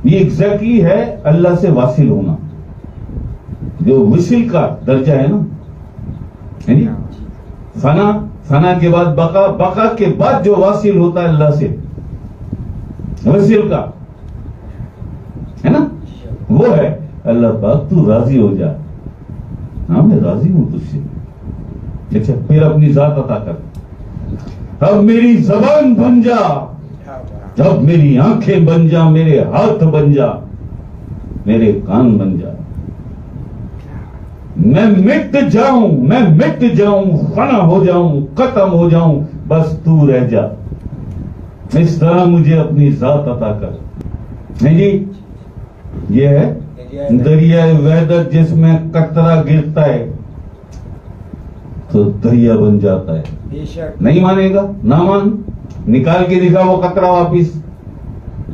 ये एग्जैक्टली है अल्लाह से वासिल होना, जो विसिल का दर्जा है ना, है नी? फना के बाद बका, बका के बाद जो वासिल होता है अल्लाह से, वसील का, है ना, वो है अल्लाह पाक तू राजी हो जा। हाँ मैं राजी हूं तुझसे। अच्छा फिर अपनी जात अता कर। अब मेरी जबान बन जा, अब मेरी आंखें बन जा, मेरे हाथ बन जा, मेरे कान बन जा। मैं मिट जाऊं, फना हो जाऊं, खत्म हो जाऊं, बस तू रह जा। इस तरह मुझे अपनी जात अता कर। नहीं जी, ये है दरिया वहदत, जिसमें कतरा गिरता है तो दरिया बन जाता है। नहीं मानेगा, ना मान, निकाल के दिखा वो कतरा वापिस।